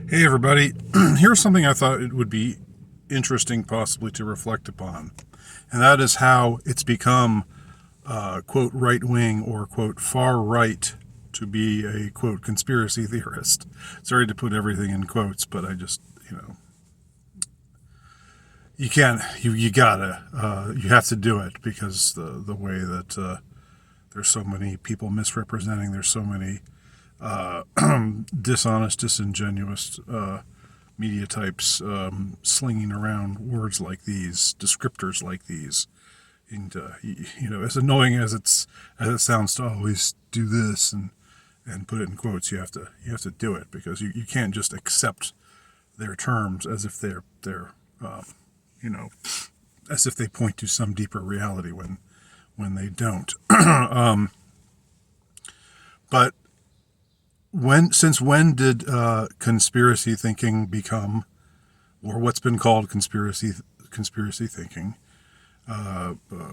Hey everybody, here's something I thought it would be interesting possibly to reflect upon, and that is how it's become, quote, right wing or, quote, far right to be a, quote, conspiracy theorist. Sorry to put everything in quotes, but I just, you can't, you gotta, you have to do it because the way that there's so many people misrepresenting, there's so many dishonest, disingenuous media types slinging around words like these, descriptors like these, and as annoying as it sounds to always do this and put it in quotes, you have to do it because you can't just accept their terms as if they're you know as if they point to some deeper reality when they don't. But since when did conspiracy thinking become, or what's been called conspiracy thinking,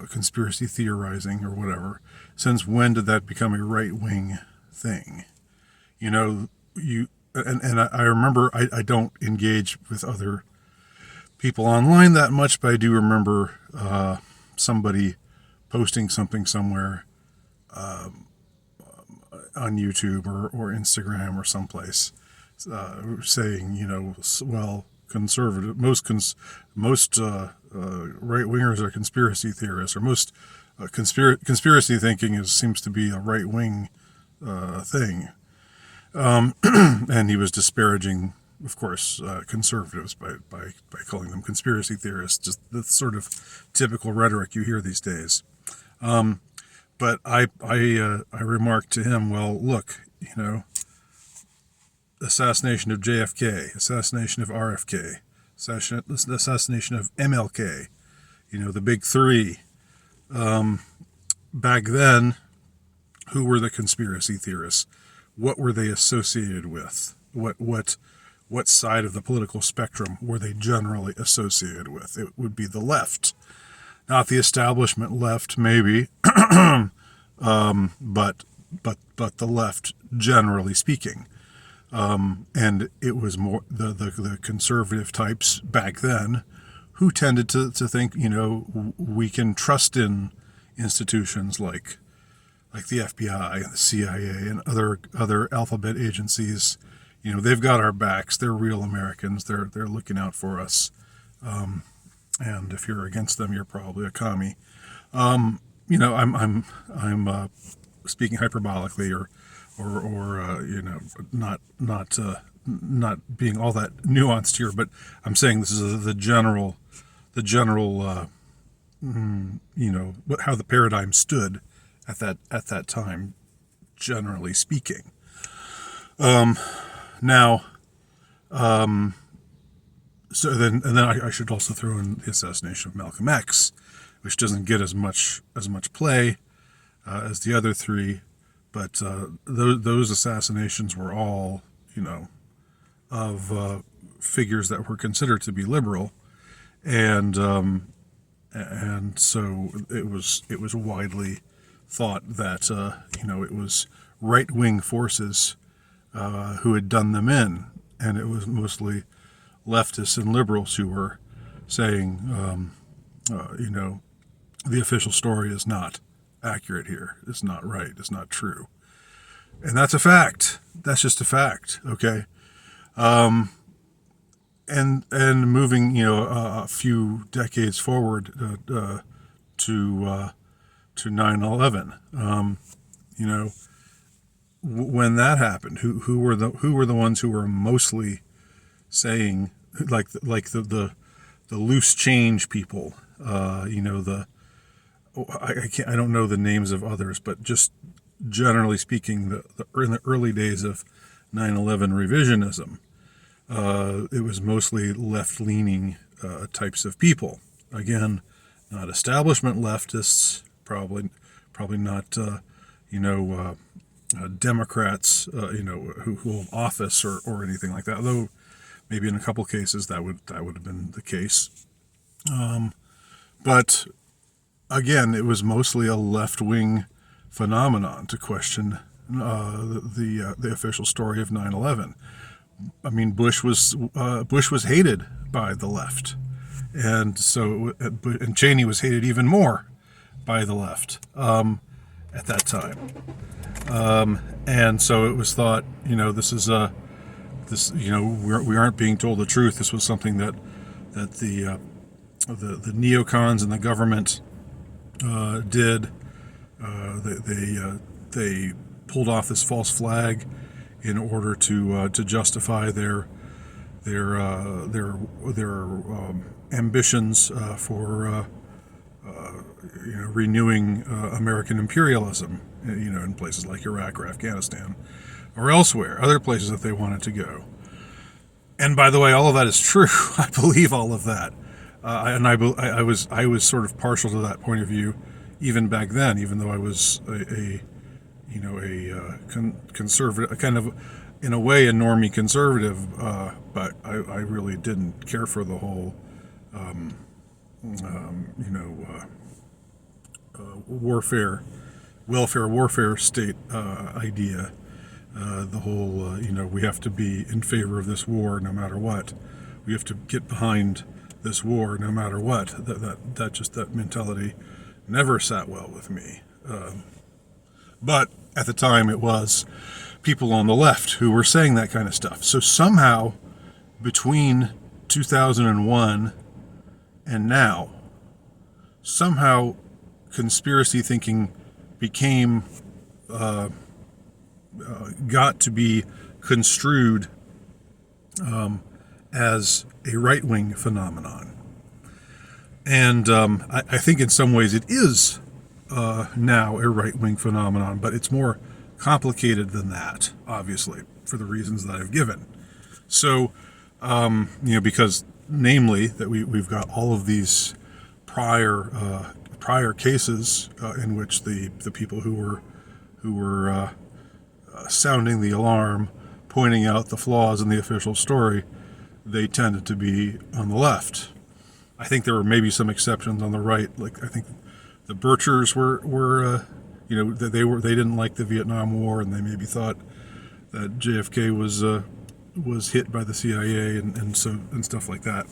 conspiracy theorizing, or whatever? Since when did that become a right wing thing? You know, you and I remember I don't engage with other people online that much, but I do remember somebody posting something somewhere on YouTube or Instagram or someplace, saying, well, conservative, most right wingers are conspiracy theorists, or most conspiracy thinking seems to be a right wing thing, and he was disparaging, of course, conservatives by calling them conspiracy theorists, just the sort of typical rhetoric you hear these days. But I remarked to him, well, look, assassination of JFK, assassination of RFK, assassination of MLK, the big three. Back then, who were the conspiracy theorists? What were they associated with? What side of the political spectrum were they generally associated with? It would be the left, not the establishment left, maybe, but the left, generally speaking. And it was more the conservative types back then who tended to think, we can trust in institutions like the FBI and the CIA and other alphabet agencies. They've got our backs. They're real Americans. They're looking out for us. And if you're against them, you're probably a commie. I'm speaking hyperbolically, or not being all that nuanced here, but I'm saying this is the general how the paradigm stood at that time, generally speaking. Now, so then I should also throw in the assassination of Malcolm X, which doesn't get as much play as the other three, but those assassinations were all of figures that were considered to be liberal, and so it was widely thought that it was right wing forces who had done them in, and it was mostly leftists and liberals who were saying, the official story is not accurate here. It's not right. It's not true. And that's a fact. That's just a fact. Okay. And moving, a few decades forward to 9/11, when that happened, who were the ones who were mostly saying, like the loose change people, I don't know the names of others, but just generally speaking, in the early days of 9/11 revisionism, it was mostly left-leaning types of people. Again, not establishment leftists, probably not, Democrats, who hold office or anything like that. Though maybe in a couple cases that would have been the case. But again, it was mostly a left-wing phenomenon to question the official story of 9/11. I mean, Bush was hated by the left, and so and Cheney was hated even more by the left at that time. And so it was thought, this is this, we aren't being told the truth. This was something that the neocons and the government did. They pulled off this false flag in order to justify their ambitions for renewing American imperialism, in places like Iraq or Afghanistan or elsewhere, other places that they wanted to go. And by the way, all of that is true. I believe all of that, and I was sort of partial to that point of view, even back then, even though I was a conservative, a kind of, in a way, a normie conservative, but I really didn't care for the whole, welfare warfare state idea. The whole, we have to be in favor of this war no matter what. We have to get behind this war no matter what. That mentality never sat well with me. But at the time, it was people on the left who were saying that kind of stuff. So somehow, between 2001 and now, somehow conspiracy thinking became got to be construed as a right-wing phenomenon. And I think in some ways it is now a right-wing phenomenon, but it's more complicated than that, obviously, for the reasons that I've given. So, because namely that we've got all of these prior cases in which the people who were sounding the alarm, pointing out the flaws in the official story, they tended to be on the left. I think there were maybe some exceptions on the right. Like, I think the Birchers were they didn't like the Vietnam War, and they maybe thought that JFK was hit by the CIA and stuff like that.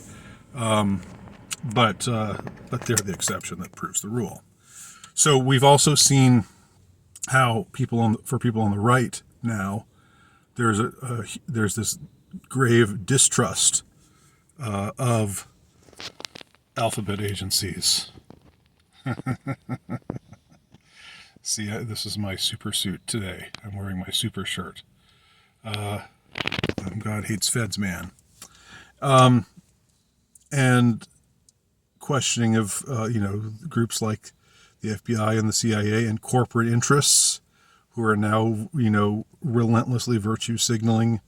But they're the exception that proves the rule. So we've also seen how people on the right now, there's this grave distrust of alphabet agencies. See, this is my super suit today. I'm wearing my super shirt. I'm God hates feds man. And questioning of groups like the FBI and the CIA and corporate interests who are now relentlessly virtue signaling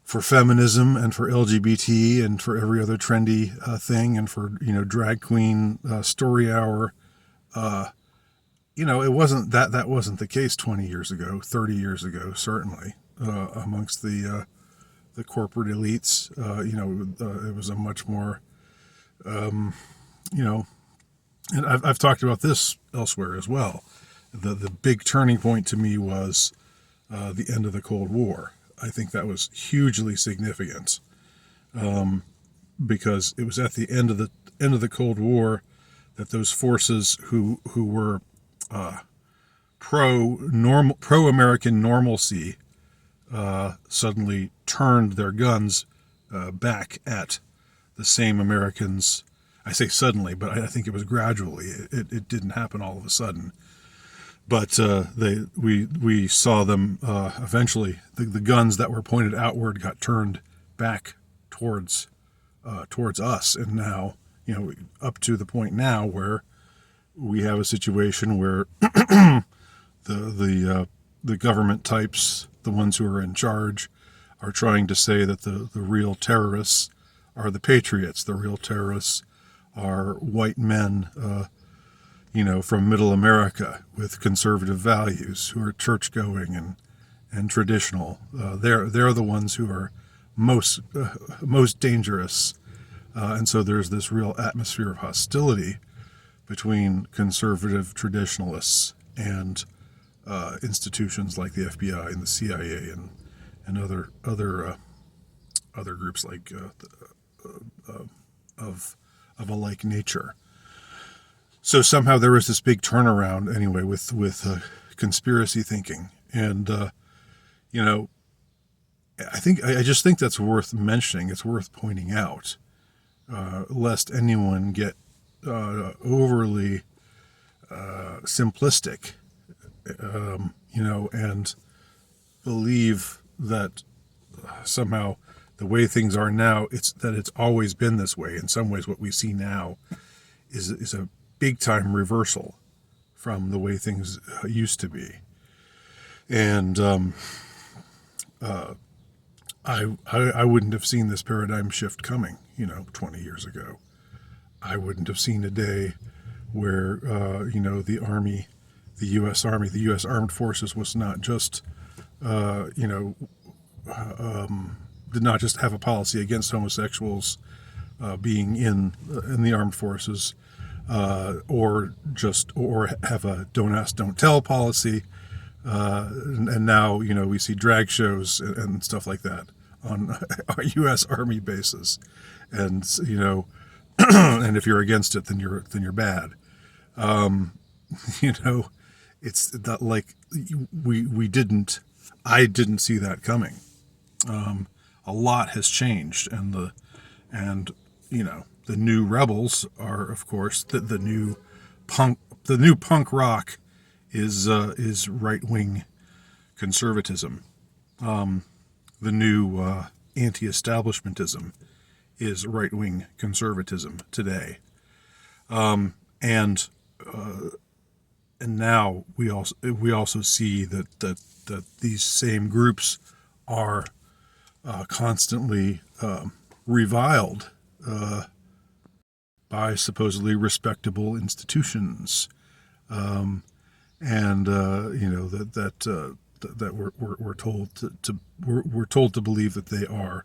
for feminism and for LGBT and for every other trendy thing, and for drag queen story hour. It wasn't that wasn't the case 20 years ago, 30 years ago, certainly amongst the corporate elites. It was a much more and I've talked about this elsewhere as well. The big turning point to me was the end of the Cold War. I think that was hugely significant because it was at the end of the Cold War that those forces who were pro-American normalcy suddenly turned their guns back at the same Americans. I say suddenly, but I think it was gradually. It didn't happen all of a sudden. But we saw them eventually. The guns that were pointed outward got turned back towards us, and now up to the point now where we have a situation where the government types, the ones who are in charge, are trying to say that the real terrorists are the patriots. The real terrorists are white men, from middle America with conservative values, who are church-going and traditional. They're the ones who are most dangerous, and so there's this real atmosphere of hostility between conservative traditionalists and institutions like the FBI and the CIA and other other groups like of a like nature. So somehow there was this big turnaround anyway with conspiracy thinking, and I just think that's worth mentioning. It's worth pointing out, lest anyone get overly simplistic, and believe that somehow the way things are now, it's always been this way. In some ways, what we see now is a big time reversal from the way things used to be. And I wouldn't have seen this paradigm shift coming, 20 years ago. I wouldn't have seen a day where, the Army, the U.S. Army, the U.S. Armed Forces was not just, did not just have a policy against homosexuals being in the armed forces, or have a don't ask, don't tell policy. And now, we see drag shows and stuff like that on U.S. Army bases, and and if you're against it, then you're bad. It's not like I didn't see that coming. A lot has changed, and the new rebels are, of course, the new punk rock is right-wing conservatism. The new anti-establishmentism is right-wing conservatism today. And now we also see that these same groups are constantly reviled by supposedly respectable institutions, and that we're told to believe that they are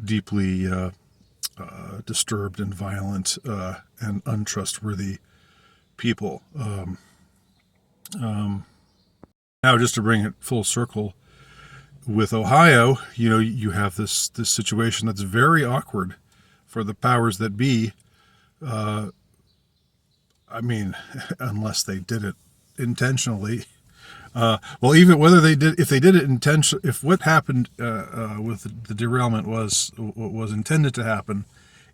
deeply disturbed and violent and untrustworthy people. Now, just to bring it full circle with Ohio, you have this situation that's very awkward for the powers that be. Unless they did it intentionally. Well, even if they did it intentionally, if what happened with the derailment was what was intended to happen,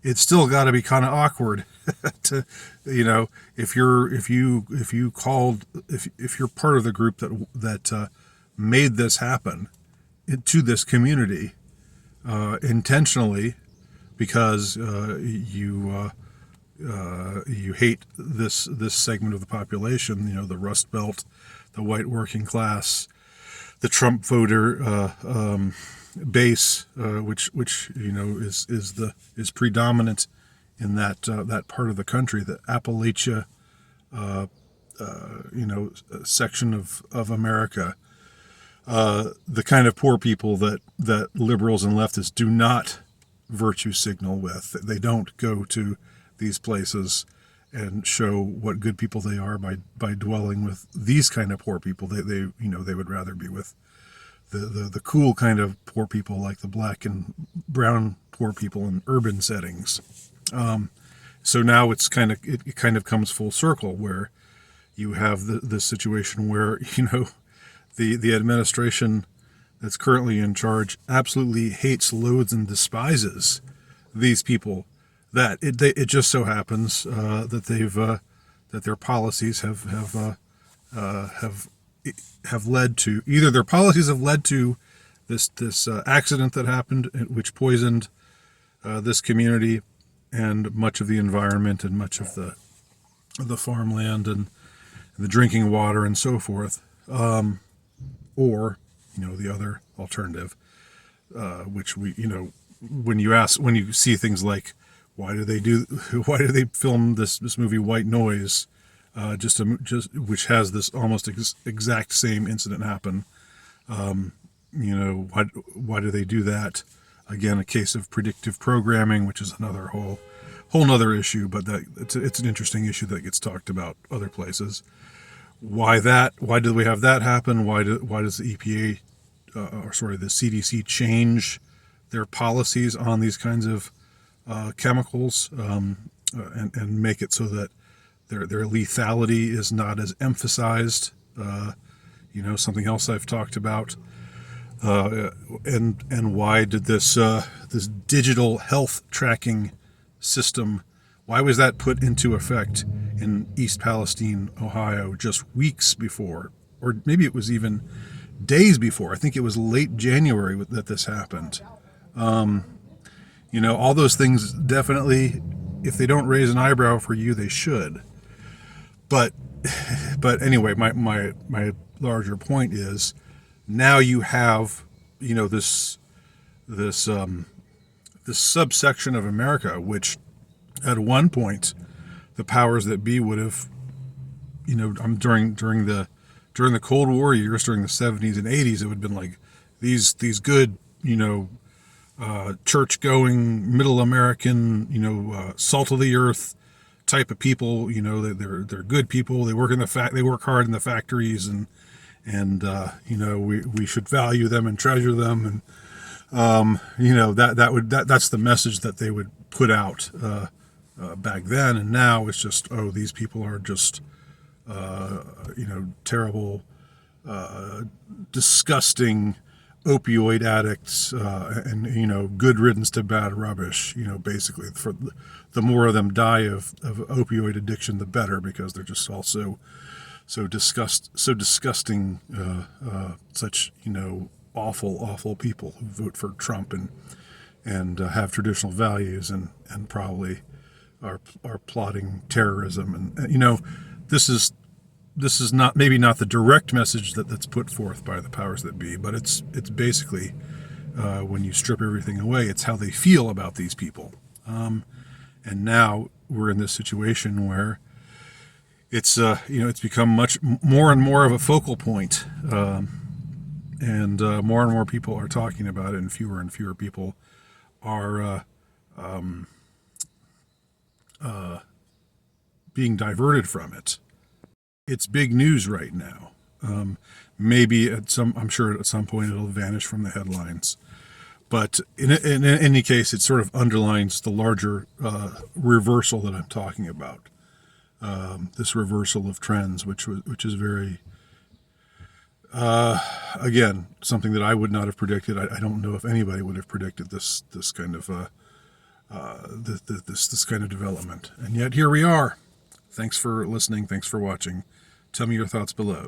it's still got to be kind of awkward to, if you're part of the group that made this happen to this community intentionally, because you hate this segment of the population, the Rust Belt, the white working class, the Trump voter base, which is predominant in that part of the country, the Appalachia section of America. The kind of poor people that liberals and leftists do not virtue signal with. They don't go to these places and show what good people they are by dwelling with these kind of poor people. They would rather be with the cool kind of poor people, like the black and brown poor people in urban settings. So now it kind of comes full circle, where you have this situation where the administration that's currently in charge absolutely hates, loathes, and despises these people. That it just so happens that their policies have led to, either their policies have led to this accident that happened, which poisoned this community and much of the environment and much of the farmland and the drinking water and so forth, or the other alternative, which when you see things like, why do they film this movie White Noise, which has this almost exact same incident happen? Why do they do that? Again, a case of predictive programming, which is another whole nother issue, but it's an interesting issue that gets talked about other places. Why do we have that happen? Why does the EPA, the CDC change their policies on these kinds of chemicals, and make it so that their lethality is not as emphasized. Something else I've talked about. And why did this digital health tracking system, why was that put into effect in East Palestine, Ohio, just weeks before, or maybe it was even days before? I think it was late January that this happened. All those things definitely, if they don't raise an eyebrow for you, they should. But anyway, my larger point is, now you have, this subsection of America, which at one point the powers that be would have, during the Cold War years, during the 70s and 80s, it would have been like these good, church-going, middle American, salt of the earth type of people. They're good people. They work hard in the factories, and we should value them and treasure them, and that's the message that they would put out back then. And now it's just, these people are just terrible, disgusting opioid addicts, and good riddance to bad rubbish. Basically, for the more of them die of opioid addiction, the better, because they're just also so disgusting, such awful people who vote for Trump and have traditional values and probably are plotting terrorism. And this is not, maybe not the direct message that's put forth by the powers that be, but it's basically, when you strip everything away, it's how they feel about these people. And now we're in this situation where it's become much more and more of a focal point, and more and more people are talking about it, and fewer people are being diverted from it. It's big news right now. Maybe I'm sure at some point it'll vanish from the headlines. But in any case, it sort of underlines the larger reversal that I'm talking about. This reversal of trends, which is very, again, something that I would not have predicted. I don't know if anybody would have predicted this kind of this kind of development. And yet here we are. Thanks for listening. Thanks for watching. Tell me your thoughts below.